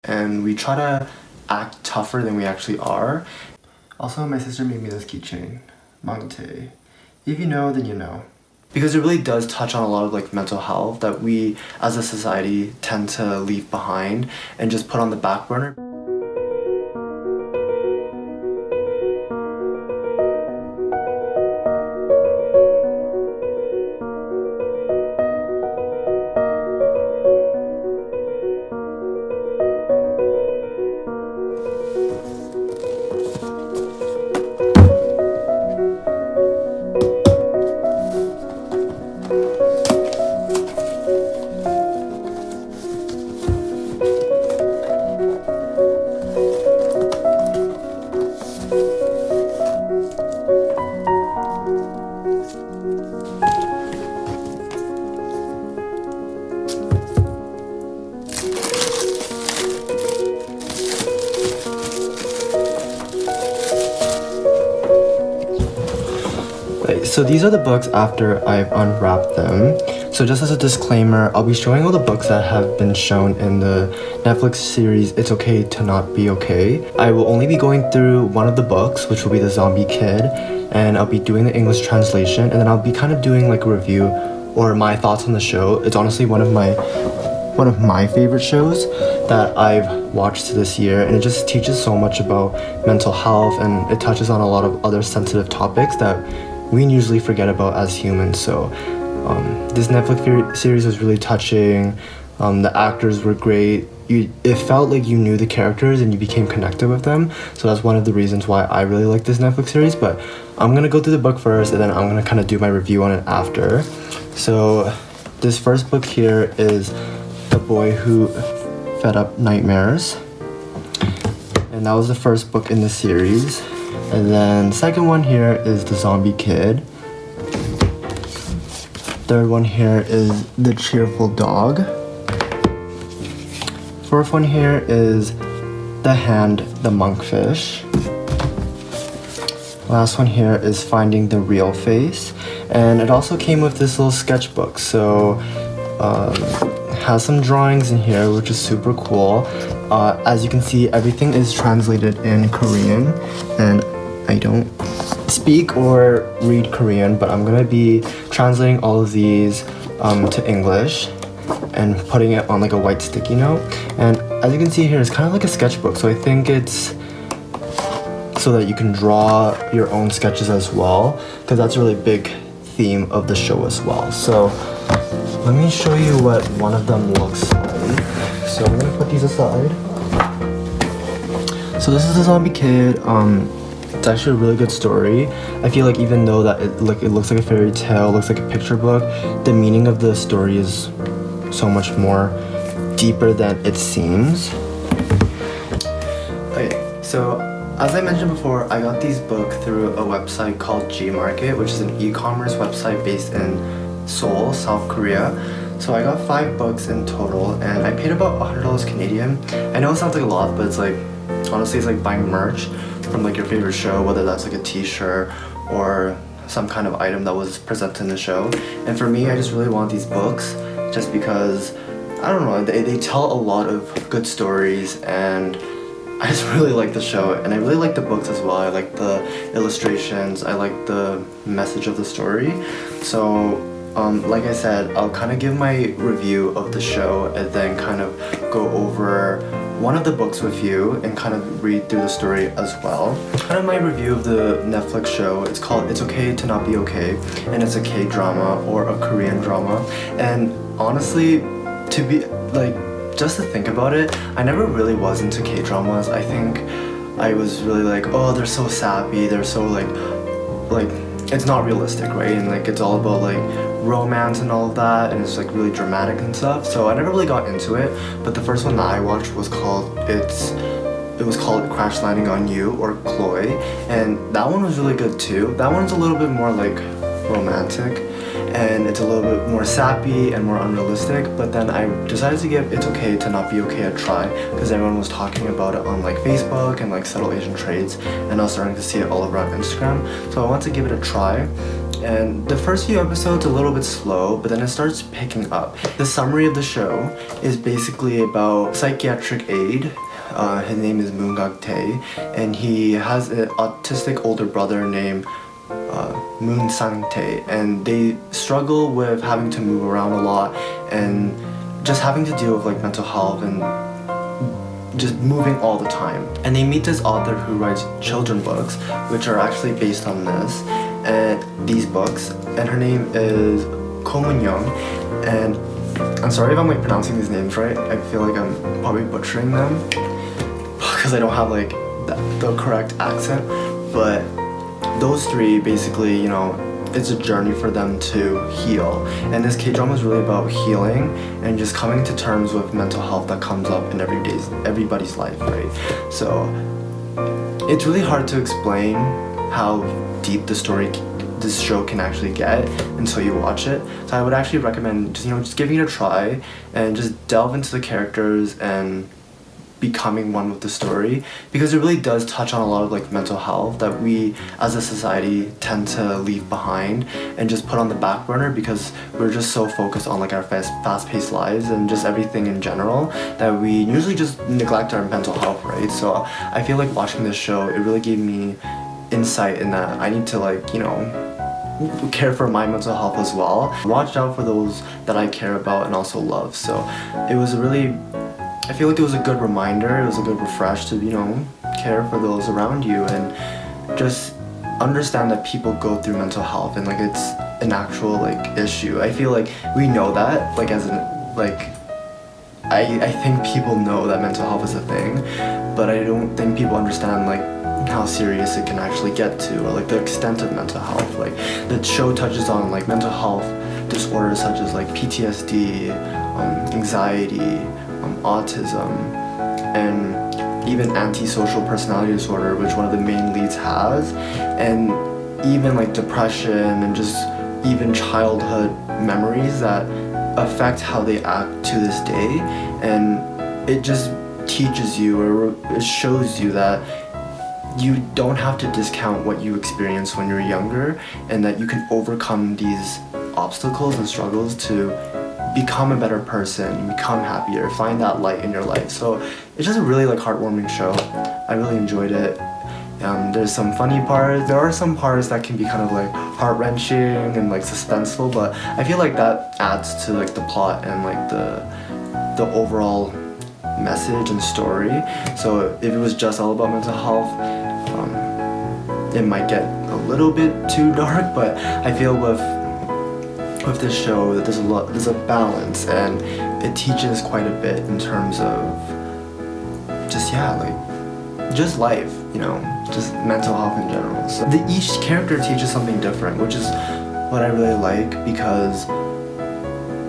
and we try to act tougher than we actually are. Also, my sister made me this keychain, Mangte. If you know, then you know. Because it really does touch on a lot of like mental health that we as a society tend to leave behind and just put on the back burner. So these are the books after I've unwrapped them. So just as a disclaimer, I'll be showing all the books that have been shown in the Netflix series It's Okay to Not Be Okay. I will only be going through one of the books, which will be The Zombie Kid, and I'll be doing the English translation, and then I'll be kind of doing like a review or my thoughts on the show. It's honestly one of my favorite shows that I've watched this year, and it just teaches so much about mental health, and it touches on a lot of other sensitive topics that we usually forget about as humans. So this Netflix series was really touching. The actors were great. It felt like you knew the characters and you became connected with them. So that's one of the reasons why I really like this Netflix series. But I'm gonna go through the book first, and then I'm gonna kind of do my review on it after. So this first book here is The Boy Who Fed Up Nightmares, and that was the first book in the series. And then second one here is The Zombie Kid. Third one here is The Cheerful Dog. Fourth one here is The Hand, the Monkfish. Last one here is Finding the Real Face. And it also came with this little sketchbook. So has some drawings in here, which is super cool. As you can see, everything is translated in Korean, and I don't speak or read Korean, but I'm gonna be translating all of these to English and putting it on like a white sticky note. And as you can see here, it's kind of like a sketchbook, so I think it's so that you can draw your own sketches as well, because that's a really big theme of the show as well. So let me show you what one of them looks like. So I'm gonna put these aside. So this is The Zombie Kid. It's actually a really good story. I feel like even though that it looks like a fairy tale, looks like a picture book, the meaning of the story is so much more deeper than it seems. Okay, so as I mentioned before, I got these books through a website called Gmarket, which is an e-commerce website based in Seoul, South Korea. So I got 5 books in total, and I paid about $100 Canadian. I know it sounds like a lot, but it's like, honestly, it's like buying merch from like your favorite show, whether that's like a t-shirt or some kind of item that was presented in the show. And for me, I just really want these books just because, I don't know, they tell a lot of good stories, and I just really like the show, and I really like the books as well. I like the illustrations, I like the message of the story. So like I said, I'll kind of give my review of the show and then kind of go over one of the books with you and kind of read through the story as well. Kind of my review of the Netflix show, it's called It's Okay to Not Be Okay, and it's a K-drama or a Korean drama. And honestly, to be like, just to think about it, I never really was into K-dramas. I think I was really like, oh, they're so sappy, they're so like it's not realistic, right? And like it's all about like romance and all of that, and it's like really dramatic and stuff. So I never really got into it. But the first one that I watched was called Crash Landing on You, or Chloe, and that one was really good too. That one's a little bit more like romantic, and it's a little bit more sappy and more unrealistic. But then I decided to give It's Okay to Not Be Okay a try, because everyone was talking about it on like Facebook and like Subtle Asian Trades, and I was starting to see it all around Instagram. So I wanted to give it a try. And the first few episodes a little bit slow, but then it starts picking up. The summary of the show is basically about psychiatric aide. His name is Moon Tae, and he has an autistic older brother named Moon Tae, and they struggle with having to move around a lot and just having to deal with like mental health and just moving all the time. And they meet this author who writes children books, which are actually based on this and these books, and her name is Ko Moon Young. And I'm sorry if I'm like pronouncing these names right. I feel like I'm probably butchering them because I don't have like the correct accent, but those three basically, you know, it's a journey for them to heal. And this K-drama is really about healing and just coming to terms with mental health that comes up in everybody's life, right? So it's really hard to explain how deep this show can actually get until you watch it. So I would actually recommend just giving it a try and just delve into the characters and becoming one with the story, because it really does touch on a lot of like mental health that we as a society tend to leave behind and just put on the back burner because we're just so focused on like our fast-paced lives and just everything in general that we usually just neglect our mental health, right? So I feel like watching this show, it really gave me insight in that I need to like, you know, care for my mental health as well. Watch out for those that I care about and also love. So it was I feel like it was a good reminder, it was a good refresh to, you know, care for those around you and just understand that people go through mental health and like it's an actual like issue. I feel like we know that, like as in like I think people know that mental health is a thing, but I don't think people understand like how serious it can actually get to, or like the extent of mental health. Like the show touches on like mental health disorders such as like PTSD, anxiety, autism, and even antisocial personality disorder, which one of the main leads has, and even like depression and just even childhood memories that affect how they act to this day. And it just teaches you, or it shows you that you don't have to discount what you experienced when you're younger, and that you can overcome these obstacles and struggles to become a better person, become happier, find that light in your life. So it's just a really like heartwarming show. I really enjoyed it. There's some funny parts. There are some parts that can be kind of like heart-wrenching and like suspenseful, but I feel like that adds to like the plot and like the overall message and story. So if it was just all about mental health, it might get a little bit too dark, but I feel with this show that there's a balance, and it teaches quite a bit in terms of just just life, you know, just mental health in general. So each character teaches something different, which is what I really like, because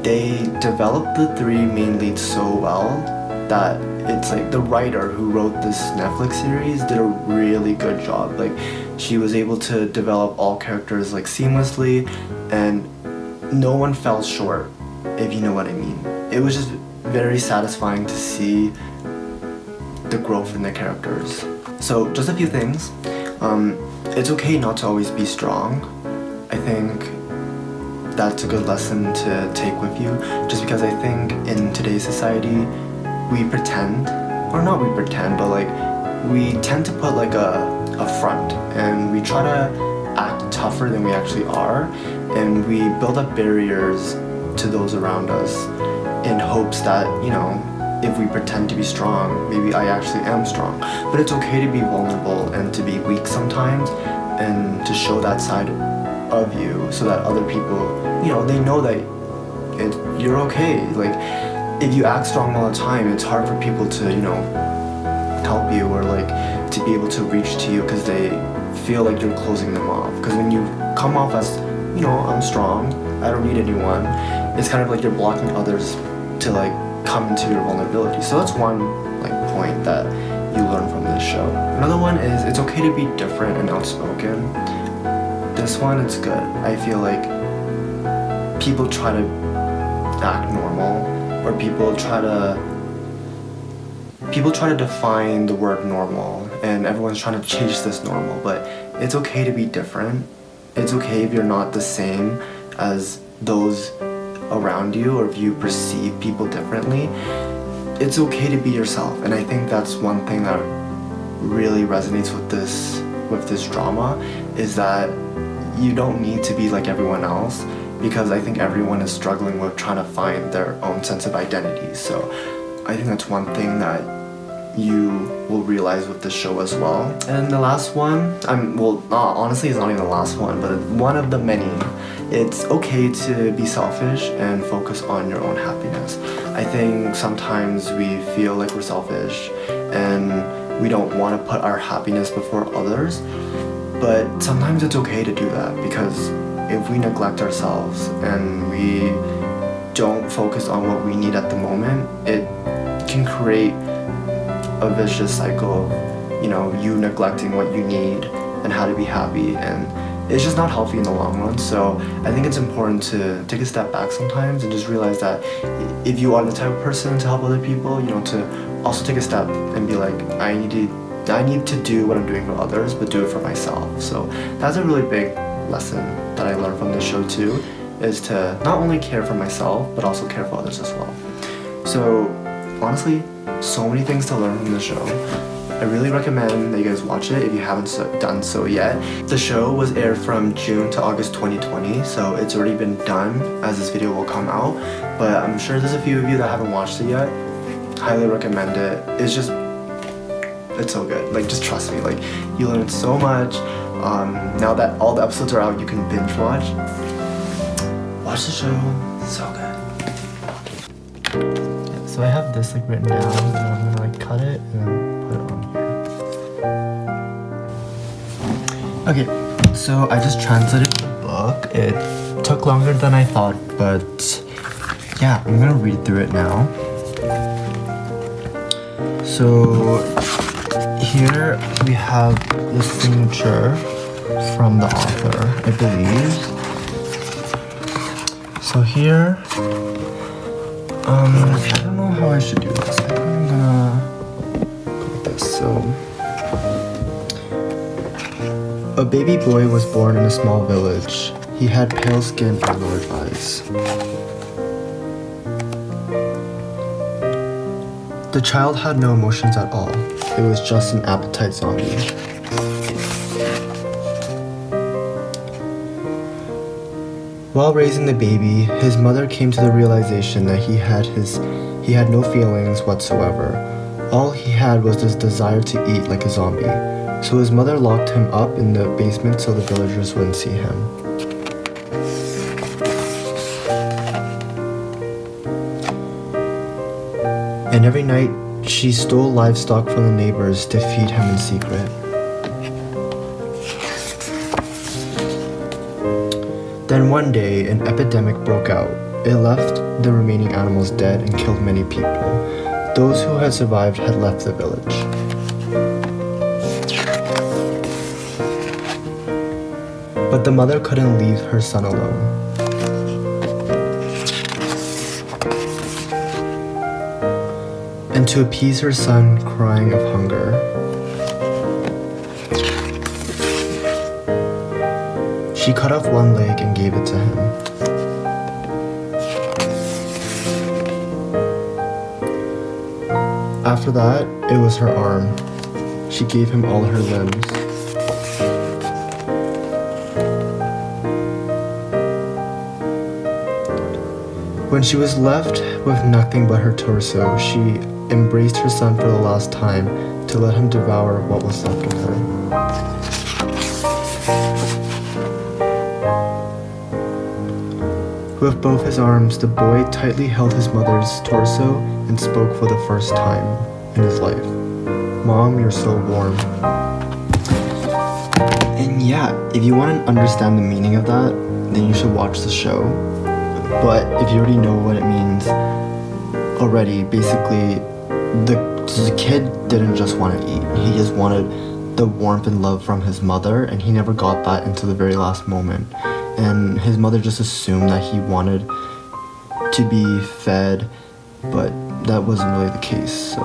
they developed the three main leads so well that it's like the writer who wrote this Netflix series did a really good job. Like she was able to develop all characters like seamlessly, and no one fell short, if you know what I mean. It was just very satisfying to see the growth in the characters. So just a few things. It's okay not to always be strong. I think that's a good lesson to take with you, just because I think in today's society we pretend, or not we pretend, but like we tend to put like a front, and we try to act tougher than we actually are, and we build up barriers to those around us in hopes that, you know, if we pretend to be strong, maybe I actually am strong. But it's okay to be vulnerable and to be weak sometimes, and to show that side of you so that other people, you know, they know that you're okay. Like if you act strong all the time, it's hard for people to, you know, help you, or like to be able to reach to you because they feel like you're closing them off. Because when you come off as, you know, I'm strong, I don't need anyone, it's kind of like you're blocking others to like come into your vulnerability. So that's one like point that you learn from this show. Another one is it's okay to be different and outspoken. This one, it's good. I feel like people try to act normal, or people try to define the word normal, and everyone's trying to change this normal, but it's okay to be different. it's okay if you're not the same as those around you, or if you perceive people differently. It's okay to be yourself, and I think that's one thing that really resonates with this drama, is that you don't need to be like everyone else, because I think everyone is struggling with trying to find their own sense of identity. So I think that's one thing that you will realize with the show as well. And the last one, honestly it's not even the last one, but one of the many, it's okay to be selfish and focus on your own happiness. I think sometimes we feel like we're selfish and we don't want to put our happiness before others, but sometimes it's okay to do that, because if we neglect ourselves and we don't focus on what we need at the moment, it can create a vicious cycle of, you neglecting what you need and how to be happy, and it's just not healthy in the long run. So I think it's important to take a step back sometimes and just realize that if you are the type of person to help other people, to also take a step and be like, I need to do what I'm doing for others, but do it for myself. So that's a really big lesson that I learned from this show too, is to not only care for myself, but also care for others as well. So honestly, so many things to learn from the show. I really recommend that you guys watch it if you haven't done so yet. The show was aired from June to August 2020, so it's already been done as this video will come out, but I'm sure there's a few of you that haven't watched it yet. Highly recommend it. It's so good. Like, just trust me, like, you learn so much. Now that all the episodes are out, you can binge watch the show. So good. So I have this written down, and I'm gonna cut it and then put it on here. Okay, so I just translated the book. It took longer than I thought, but yeah, I'm gonna read through it now. So here we have the signature from the author, I believe. So here, I don't know how I should do this. I think I'm gonna go like this. So, a baby boy was born in a small village. He had pale skin and large eyes. The child had no emotions at all. It was just an appetite zombie. While raising the baby, his mother came to the realization that he had no feelings whatsoever. All he had was this desire to eat like a zombie. So his mother locked him up in the basement so the villagers wouldn't see him. And every night, she stole livestock from the neighbors to feed him in secret. Then one day, an epidemic broke out. It left the remaining animals dead and killed many people. Those who had survived had left the village. But the mother couldn't leave her son alone. And to appease her son crying of hunger, she cut off one leg and gave it to him. After that, it was her arm. She gave him all her limbs. When she was left with nothing but her torso, she embraced her son for the last time to let him devour what was left of her. With both his arms, the boy tightly held his mother's torso and spoke for the first time in his life. "Mom, you're so warm." And yeah, if you want to understand the meaning of that, then you should watch the show. But if you already know what it means already, basically, the kid didn't just want to eat. He just wanted the warmth and love from his mother, and he never got that until the very last moment. And his mother just assumed that he wanted to be fed, but that wasn't really the case, so